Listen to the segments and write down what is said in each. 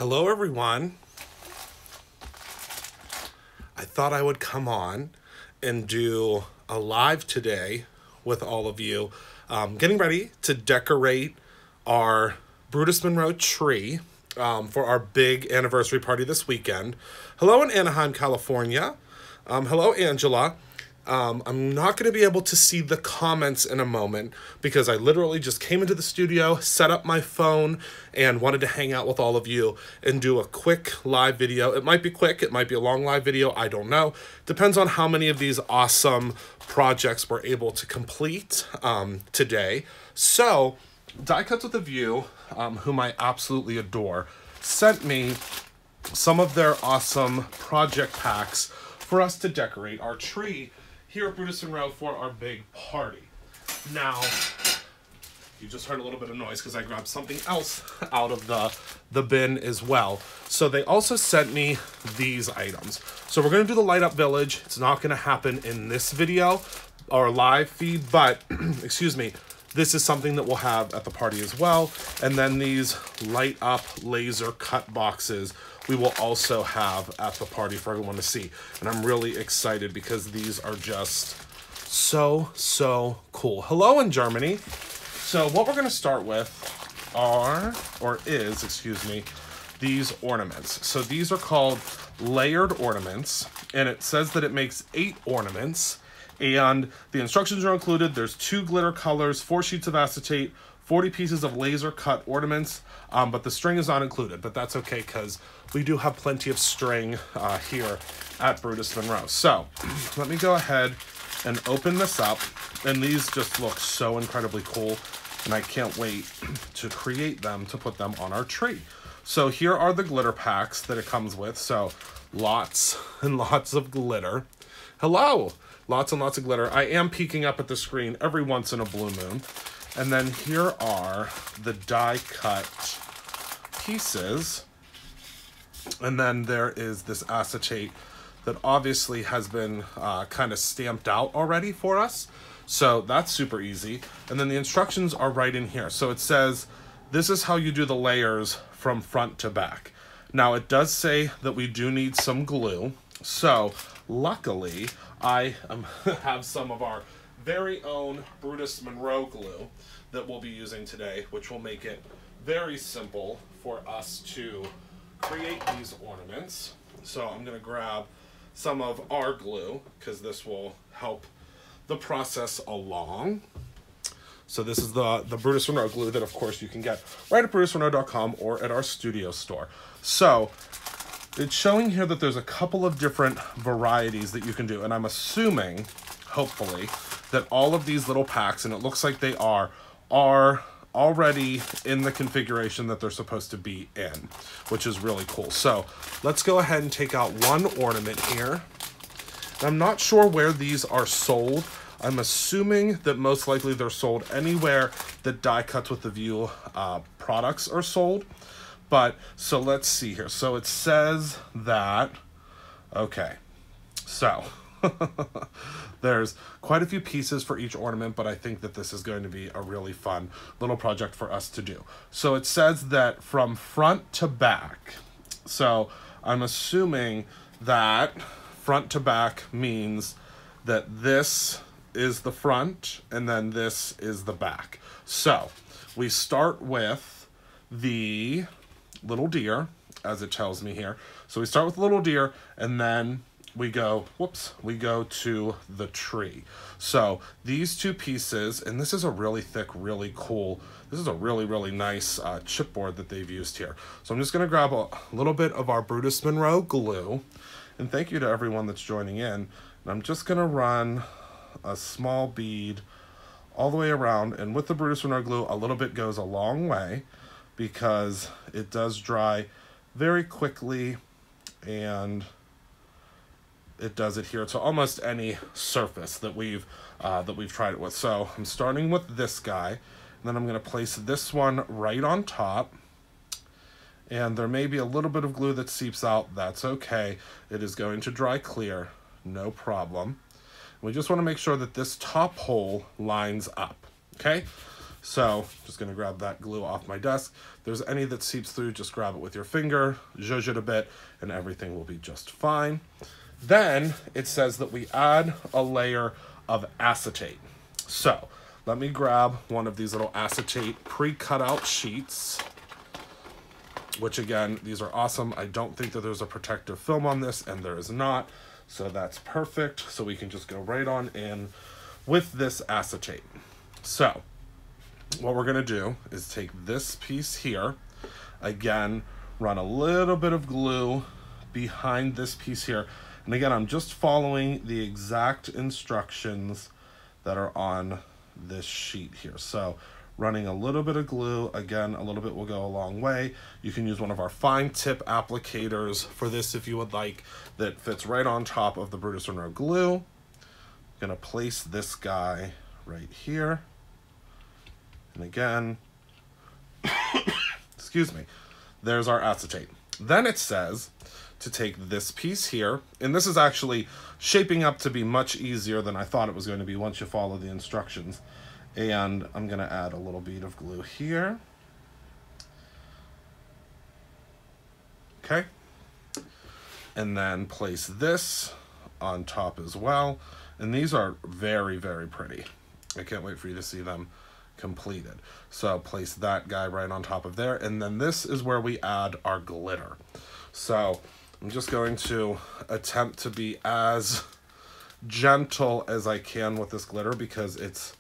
Hello everyone. I thought I would come on and do a live today with all of you, getting ready to decorate our Brutus Monroe tree for our big anniversary party this weekend. Hello in Anaheim, California. Hello, Angela. I'm not going to be able to see the comments in a moment because I literally just came into the studio, set up my phone, and wanted to hang out with all of you and do a quick live video. It might be quick, it might be a long live video, I don't know. Depends on how many of these awesome projects we're able to complete today. So, Die Cuts with a View, whom I absolutely adore, sent me some of their awesome project packs for us to decorate our tree here at Brutus Monroe for our big party. Now, you just heard a little bit of noise because I grabbed something else out of the bin as well. So they also sent me these items. So we're going to do the Light Up Village. It's not going to happen in this video or live feed, but excuse me, this is something that we'll have at the party as well. And then these light up laser cut boxes we will also have at the party for everyone to see. And I'm really excited because these are just so cool. Hello in Germany. So what we're gonna start with is, excuse me, these ornaments. So these are called layered ornaments, and it says that it makes 8 ornaments. And the instructions are included. There's 2 glitter colors, 4 sheets of acetate, 40 pieces of laser cut ornaments, but the string is not included, but that's okay because we do have plenty of string here at Brutus Monroe. So let me go ahead and open this up, and these just look so incredibly cool, and I can't wait to create them to put them on our tree. So here are the glitter packs that it comes with. So lots and lots of glitter. Hello! Lots and lots of glitter. I am peeking up at the screen every once in a blue moon. And then here are the die cut pieces. And then there is this acetate that obviously has been kind of stamped out already for us. So that's super easy. And then the instructions are right in here. So it says, this is how you do the layers from front to back. Now it does say that we do need some glue. So luckily, I have some of our very own Brutus Monroe glue that we'll be using today, which will make it very simple for us to create these ornaments. So I'm going to grab some of our glue because this will help the process along. So this is the Brutus Monroe glue that of course you can get right at brutusmonroe.com or at our studio store. So it's showing here that there's a couple of different varieties that you can do, and I'm assuming, hopefully, that all of these little packs, and it looks like they are already in the configuration that they're supposed to be in, which is really cool. So let's go ahead and take out one ornament here. I'm not sure where these are sold. I'm assuming that most likely they're sold anywhere that Die Cuts with a View products are sold. But, so let's see here. So it says that, okay, so there's quite a few pieces for each ornament, but I think that this is going to be a really fun little project for us to do. So it says that from front to back. So I'm assuming that front to back means that this is the front and then this is the back. So we start with the little deer, as it tells me here. So we start with little deer, and then we go, we go to the tree. So these 2 pieces, and this is a really thick, really cool, this is a really nice chipboard that they've used here. So I'm just gonna grab a little bit of our Brutus Monroe glue, and thank you to everyone that's joining in. And I'm just gonna run a small bead all the way around, and with the Brutus Monroe glue, a little bit goes a long way, because it does dry very quickly and it does adhere to almost any surface that we've tried it with. So I'm starting with this guy, and then I'm going to place this one right on top, and there may be a little bit of glue that seeps out. That's okay. It is going to dry clear, no problem. We just want to make sure that this top hole lines up, okay? So just gonna grab that glue off my desk. If there's any that seeps through, just grab it with your finger, zhuzh it a bit, and everything will be just fine. Then it says that we add a layer of acetate. So let me grab one of these little acetate pre-cut out sheets, which again, these are awesome. I don't think that there's a protective film on this, and there is not. So that's perfect. So we can just go right on in with this acetate. So what we're gonna do is take this piece here, again, run a little bit of glue behind this piece here. And again, I'm just following the exact instructions that are on this sheet here. So running a little bit of glue, again, a little bit will go a long way. You can use one of our fine tip applicators for this if you would like, that fits right on top of the Brutus Monroe glue. I'm gonna place this guy right here. And again, excuse me, there's our acetate. Then it says to take this piece here, and this is actually shaping up to be much easier than I thought it was going to be once you follow the instructions. And I'm gonna add a little bead of glue here. Okay. And then place this on top as well. And these are very, very pretty. I can't wait for you to see them completed. So place that guy right on top of there. And then this is where we add our glitter. So I'm just going to attempt to be as gentle as I can with this glitter because it's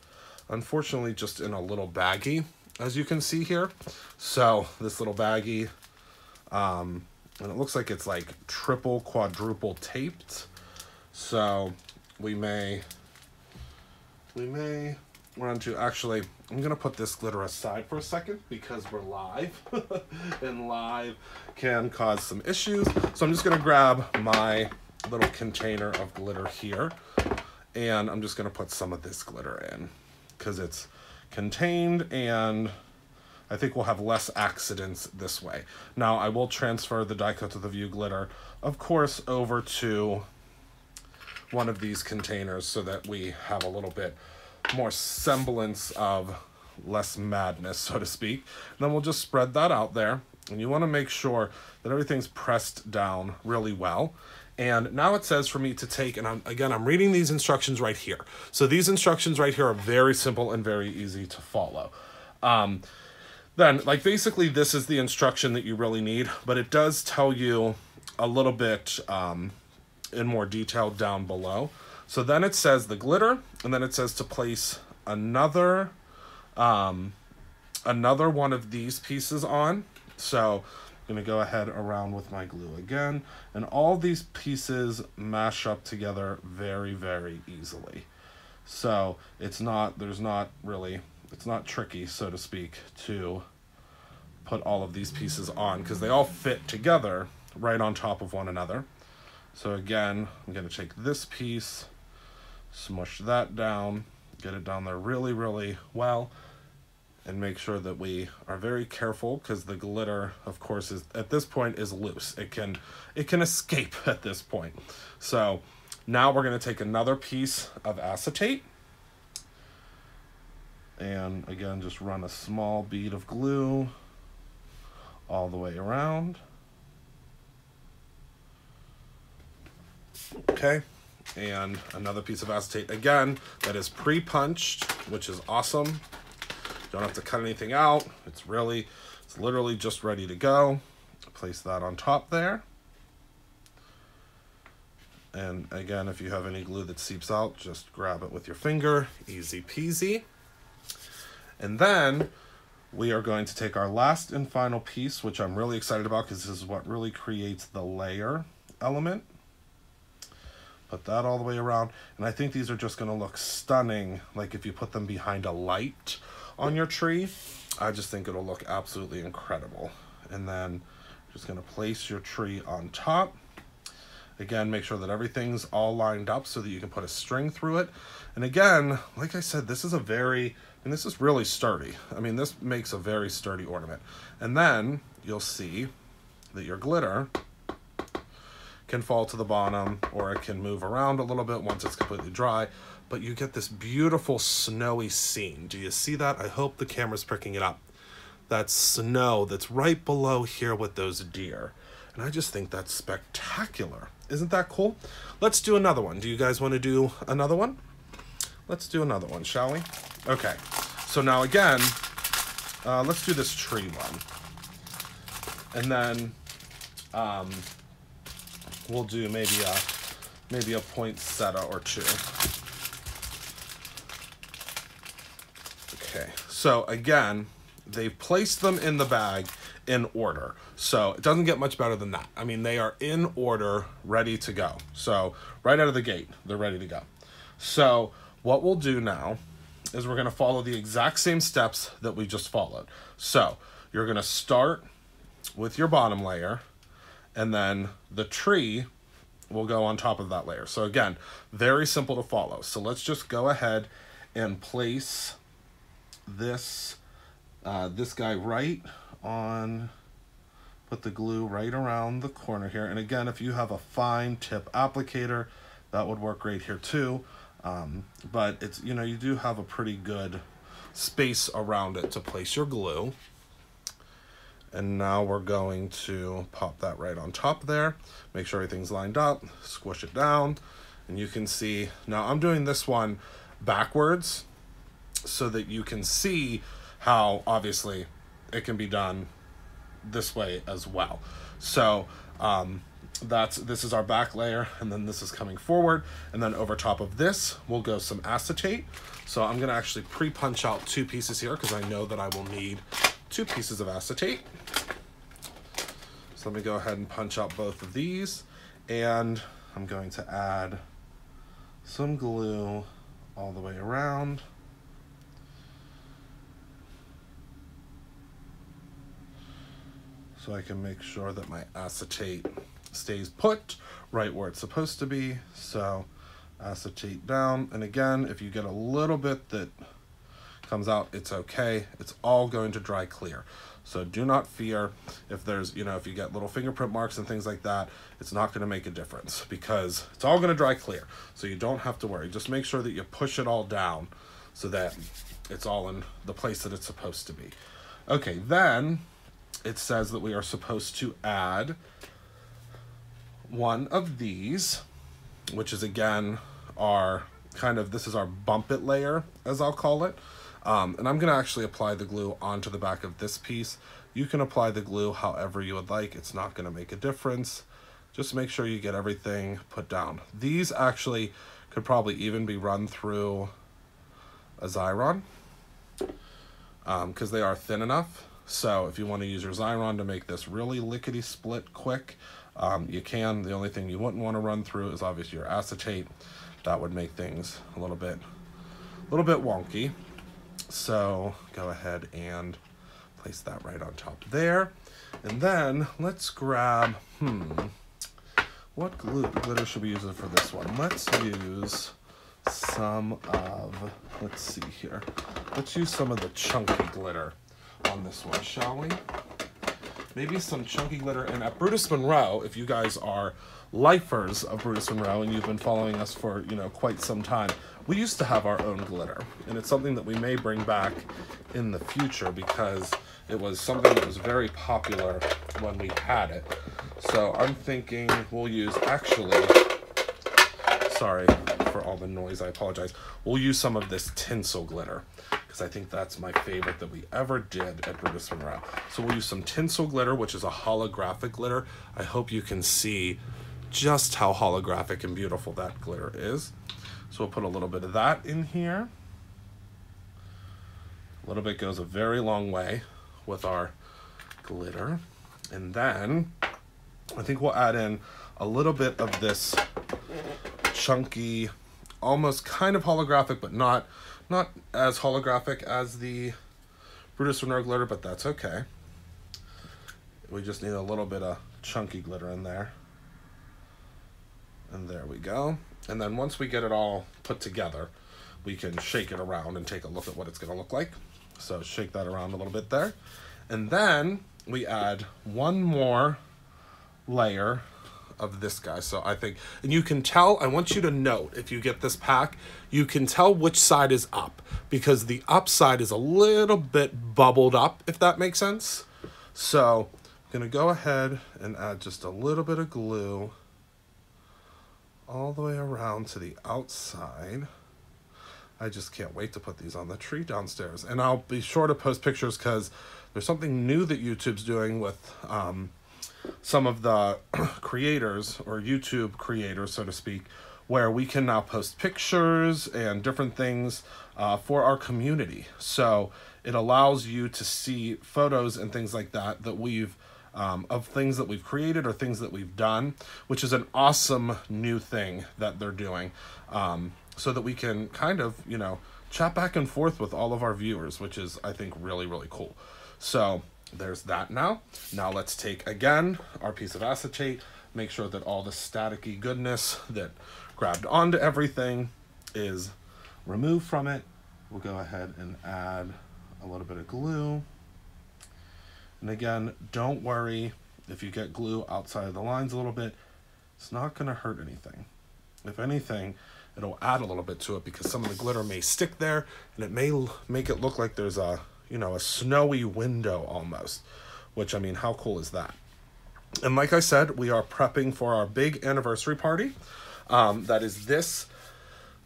unfortunately just in a little baggie, as you can see here. So this little baggie, and it looks like it's like triple, quadruple taped. So we may run to, actually, I'm gonna put this glitter aside for a second because we're live and live can cause some issues. So I'm just gonna grab my little container of glitter here and I'm just gonna put some of this glitter in because it's contained and I think we'll have less accidents this way. Now I will transfer the die cut to the view glitter, of course, over to one of these containers so that we have a little bit more semblance of less madness, so to speak. And then we'll just spread that out there. And you want to make sure that everything's pressed down really well. And now it says for me to take, and I'm reading these instructions right here. So these instructions right here are very simple and very easy to follow. Then, like, basically this is the instruction that you really need, but it does tell you a little bit in more detail down below. So then it says the glitter, and then it says to place another one of these pieces on. So I'm gonna go ahead around with my glue again, and all these pieces mash up together very, very easily. So it's not tricky, so to speak, to put all of these pieces on because they all fit together right on top of one another. So again, I'm gonna take this piece, smush that down, get it down there really, really well, and make sure that we are very careful because the glitter, of course, is at this point is loose. It can escape at this point. So now we're gonna take another piece of acetate, and again, just run a small bead of glue all the way around. Okay, and another piece of acetate, again, that is pre-punched, which is awesome. Don't have to cut anything out. It's literally just ready to go. Place that on top there. And again, if you have any glue that seeps out, just grab it with your finger, easy peasy. And then we are going to take our last and final piece, which I'm really excited about because this is what really creates the layer element. Put that all the way around. And I think these are just gonna look stunning, like if you put them behind a light on your tree. I just think it'll look absolutely incredible. And then just gonna place your tree on top. Again, make sure that everything's all lined up so that you can put a string through it. And again, like I said, this is this is really sturdy. I mean, this makes a very sturdy ornament. And then you'll see that your glitter can fall to the bottom or it can move around a little bit once it's completely dry. but you get this beautiful snowy scene. Do you see that? I hope the camera's picking it up. That's snow that's right below here with those deer. And I just think that's spectacular. Isn't that cool? Let's do another one. Do you guys want to do another one? Let's do another one, shall we? Okay, so now again, let's do this tree one. And then we'll do maybe a poinsettia or two. Okay, so again, they've placed them in the bag in order. So it doesn't get much better than that. I mean, they are in order, ready to go. So right out of the gate, they're ready to go. So what we'll do now is we're gonna follow the exact same steps that we just followed. So you're gonna start with your bottom layer, and then the tree will go on top of that layer. So again, very simple to follow. So let's just go ahead and place this this guy right on, put the glue right around the corner here. And again, if you have a fine tip applicator, that would work great here too. But it's, you know, you do have a pretty good space around it to place your glue. And now we're going to pop that right on top there. Make sure everything's lined up, squish it down. And you can see, now I'm doing this one backwards so that you can see how obviously it can be done this way as well. So this is our back layer, and then this is coming forward, and then over top of this will go some acetate. So I'm gonna actually pre-punch out 2 pieces here because I know that I will need 2 pieces of acetate. So let me go ahead and punch out both of these, and I'm going to add some glue all the way around. So I can make sure that my acetate stays put right where it's supposed to be. So acetate down, and again, if you get a little bit that comes out, it's okay. It's all going to dry clear. So do not fear if there's, you know, if you get little fingerprint marks and things like that, it's not gonna make a difference because it's all gonna dry clear. So you don't have to worry. Just make sure that you push it all down so that it's all in the place that it's supposed to be. Okay, then it says that we are supposed to add one of these, which is again our kind of, this is our bump it layer, as I'll call it. And I'm gonna actually apply the glue onto the back of this piece. You can apply the glue however you would like. It's not gonna make a difference. Just make sure you get everything put down. These actually could probably even be run through a Xyron because they are thin enough. So if you want to use your Xyron to make this really lickety split quick, you can. The only thing you wouldn't want to run through is obviously your acetate. That would make things a little bit wonky. So go ahead and place that right on top there. And then let's grab, what glitter should we use for this one? Let's use some of, let's see here. Let's use some of the chunky glitter on this one, shall we? Maybe some chunky glitter. And at Brutus Monroe, if you guys are lifers of Brutus Monroe and you've been following us for, you know, quite some time, we used to have our own glitter, and it's something that we may bring back in the future because it was something that was very popular when we had it. So I'm thinking we'll use, actually, sorry for all the noise, I apologize. We'll use some of this tinsel glitter because I think that's my favorite that we ever did at Brutus Monroe. So we'll use some tinsel glitter, which is a holographic glitter. I hope you can see just how holographic and beautiful that glitter is. So we'll put a little bit of that in here. A little bit goes a very long way with our glitter. And then I think we'll add in a little bit of this chunky, almost kind of holographic, but not as holographic as the Brutus Monroe glitter, but that's okay. We just need a little bit of chunky glitter in there. And there we go. And then once we get it all put together, we can shake it around and take a look at what it's gonna look like. So shake that around a little bit there. And then we add one more layer of this guy. So I think, and you can tell, I want you to note, if you get this pack, you can tell which side is up, because the up side is a little bit bubbled up, if that makes sense. So I'm going to go ahead and add just a little bit of glue all the way around to the outside. I just can't wait to put these on the tree downstairs. And I'll be sure to post pictures, because there's something new that YouTube's doing with some of the creators, or YouTube creators, so to speak, where we can now post pictures and different things for our community. So it allows you to see photos and things like that that we've of things that we've created or things that we've done, which is an awesome new thing that they're doing, so that we can kind of, you know, chat back and forth with all of our viewers, which is, I think, really, really cool. So there's that now. Now let's take, again, our piece of acetate, make sure that all the staticky goodness that grabbed onto everything is removed from it. We'll go ahead and add a little bit of glue. And again, don't worry if you get glue outside of the lines a little bit. It's not going to hurt anything. If anything, it'll add a little bit to it, because some of the glitter may stick there, and it may make it look like there's a, you know, a snowy window almost, which, I mean, how cool is that? And like I said, we are prepping for our big anniversary party. That is this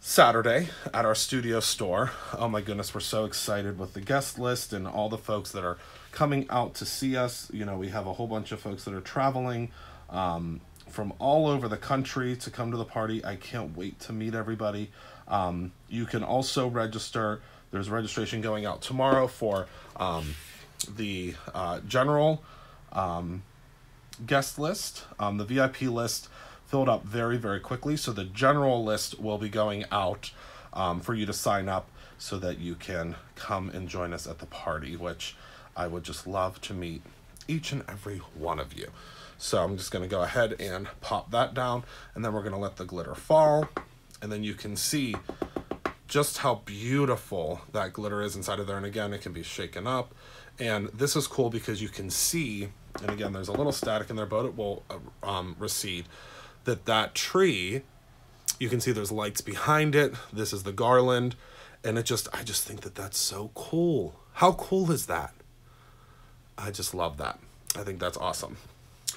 Saturday at our studio store. Oh my goodness, we're so excited with the guest list and all the folks that are coming out to see us. You know, we have a whole bunch of folks that are traveling from all over the country to come to the party. I can't wait to meet everybody. You can also register. There's registration going out tomorrow for the general guest list. The VIP list filled up very, very quickly, so the general list will be going out for you to sign up so that you can come and join us at the party, which I would just love to meet each and every one of you. So I'm just going to go ahead and pop that down, and then we're going to let the glitter fall, and then you can see just how beautiful that glitter is inside of there. And again, it can be shaken up, and this is cool because you can see, and again, there's a little static in there, but it will recede, that tree, you can see there's lights behind it. This is the garland, and I just think that that's so cool. How cool is that? I just love that. I think that's awesome.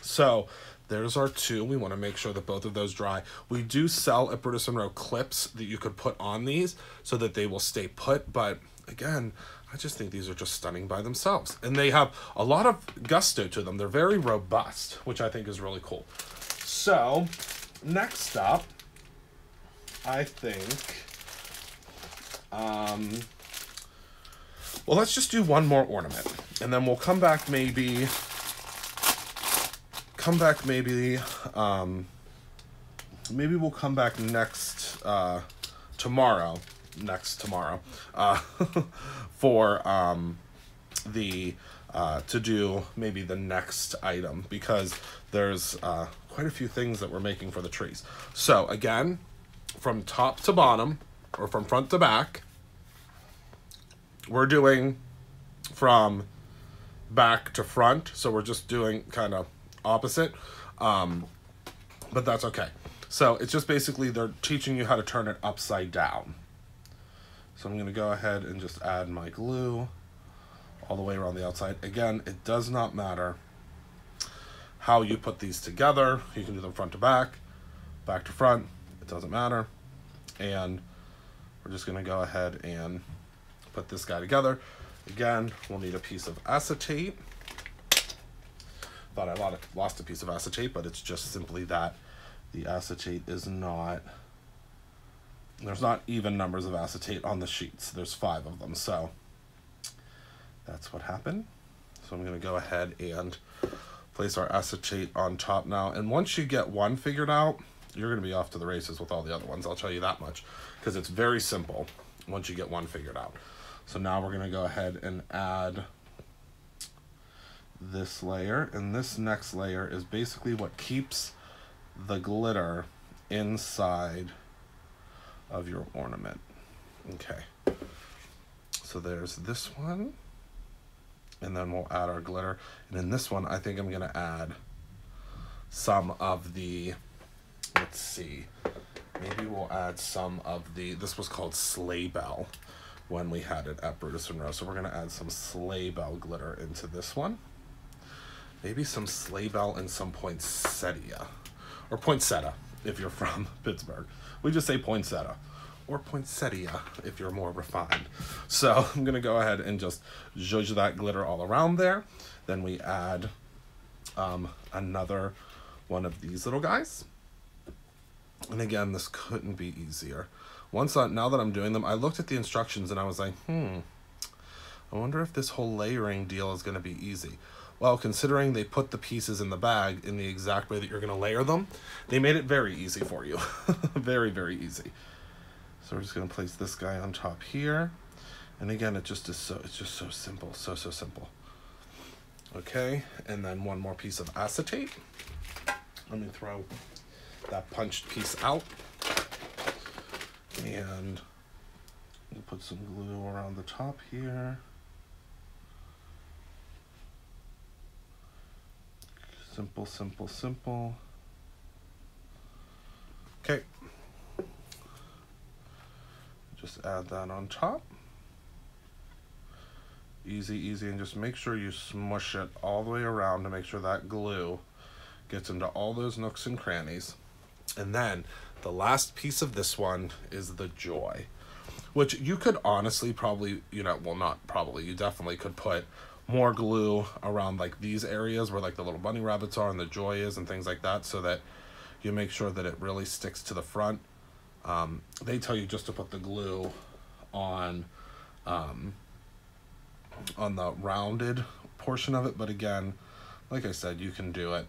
So there's our two. We want to make sure that both of those dry. We do sell at Brutus Monroe clips that you could put on these so that they will stay put. But again, I just think these are just stunning by themselves. And they have a lot of gusto to them. They're very robust, which I think is really cool. So next up, I think, well, let's just do one more ornament, and then we'll come back maybe, maybe we'll come back tomorrow, for to do maybe the next item, because there's quite a few things that we're making for the trees. So again, from top to bottom, or from front to back, we're doing from back to front, so we're just doing kind of opposite, but that's okay. So it's just basically they're teaching you how to turn it upside down. So I'm going to go ahead and just add my glue all the way around the outside. Again, it does not matter how you put these together. You can do them front to back to front, it doesn't matter. And we're just going to go ahead and put this guy together. Again, we'll need a piece of acetate. Thought I lost a piece of acetate, but it's just simply that the acetate is not, there's not even numbers of acetate on the sheets. There's 5 of them, so that's what happened. So I'm going to go ahead and place our acetate on top now. And once you get one figured out, you're going to be off to the races with all the other ones. I'll tell you that much, because it's very simple once you get one figured out. So now we're going to go ahead and add this layer, and this next layer is basically what keeps the glitter inside of your ornament. Okay, so there's this one, and then we'll add our glitter. And in this one, I think I'm going to add some of the, let's see, maybe we'll add some of the, this was called Sleigh Bell when we had it at Brutus and Rose. So we're going to add some Sleigh Bell glitter into this one. Maybe some Sleigh Bell and some poinsettia. Or poinsettia, if you're from Pittsburgh. We just say poinsettia. Or poinsettia, if you're more refined. So I'm going to go ahead and just zhuzh that glitter all around there. Then we add another one of these little guys. And again, this couldn't be easier. Now that I'm doing them, I looked at the instructions and I was like, I wonder if this whole layering deal is going to be easy. Well, considering they put the pieces in the bag in the exact way that you're going to layer them, they made it very easy for you. Very, very easy. So we're just going to place this guy on top here. And again, it's just so simple, so simple. Okay, and then one more piece of acetate. Let me throw that punched piece out. And we'll put some glue around the top here. Simple, simple, simple. Okay. Just add that on top. Easy, easy, and just make sure you smush it all the way around to make sure that glue gets into all those nooks and crannies. And then the last piece of this one is the joy, which you could honestly probably, well, not probably, you definitely could put more glue around like these areas where like the little bunny rabbits are and the joy is and things like that, so that you make sure that it really sticks to the front. They tell you just to put the glue on the rounded portion of it, but again, like I said, you can do it.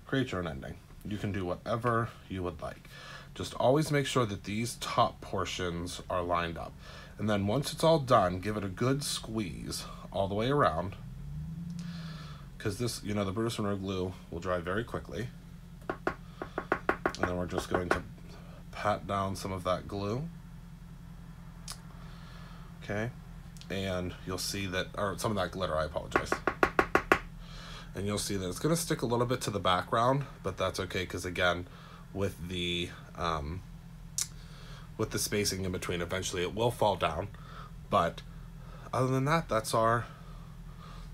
Create your own ending. You can do whatever you would like. Just always make sure that these top portions are lined up. And then once it's all done, give it a good squeeze all the way around, because this, the Brutus and Rogue glue will dry very quickly. And then we're just going to pat down some of that glue. Okay, and you'll see that, or some of that glitter, I apologize. And you'll see that it's going to stick a little bit to the background, but that's okay, because again, with the spacing in between, eventually it will fall down. But other than that, that's our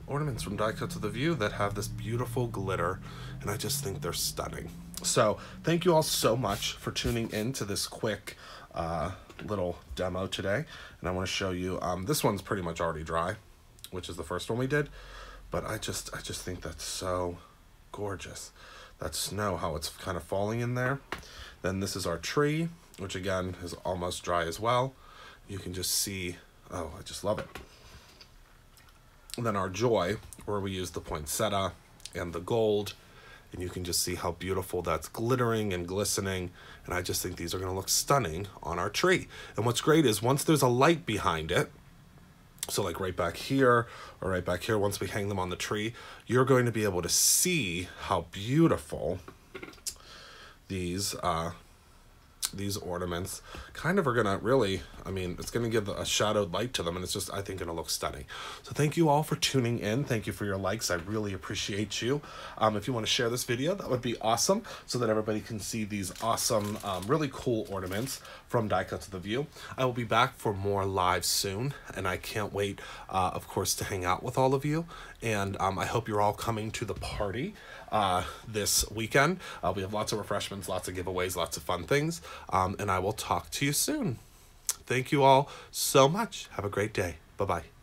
ornaments from Die Cuts with a View that have this beautiful glitter, and I just think they're stunning. So thank you all so much for tuning in to this quick little demo today. And I want to show you, this one's pretty much already dry, which is the first one we did. But I just think that's so gorgeous. That snow, how it's kind of falling in there. Then this is our tree, which again is almost dry as well. You can just see, oh, I just love it. And then our joy, where we use the poinsettia and the gold, and you can just see how beautiful that's glittering and glistening. And I just think these are going to look stunning on our tree. And what's great is once there's a light behind it, so like right back here or right back here, once we hang them on the tree, you're going to be able to see how beautiful these ornaments kind of are gonna really, it's gonna give a shadowed light to them, and it's just, I think, gonna look stunning. So thank you all for tuning in. Thank you for your likes. I really appreciate you. If you want to share this video, that would be awesome, so that everybody can see these awesome, really cool ornaments from Die Cuts with a View. I will be back for more live soon, and I can't wait, of course, to hang out with all of you. And I hope you're all coming to the party this weekend. We have lots of refreshments, lots of giveaways, lots of fun things. And I will talk to you soon. Thank you all so much. Have a great day. Bye-bye.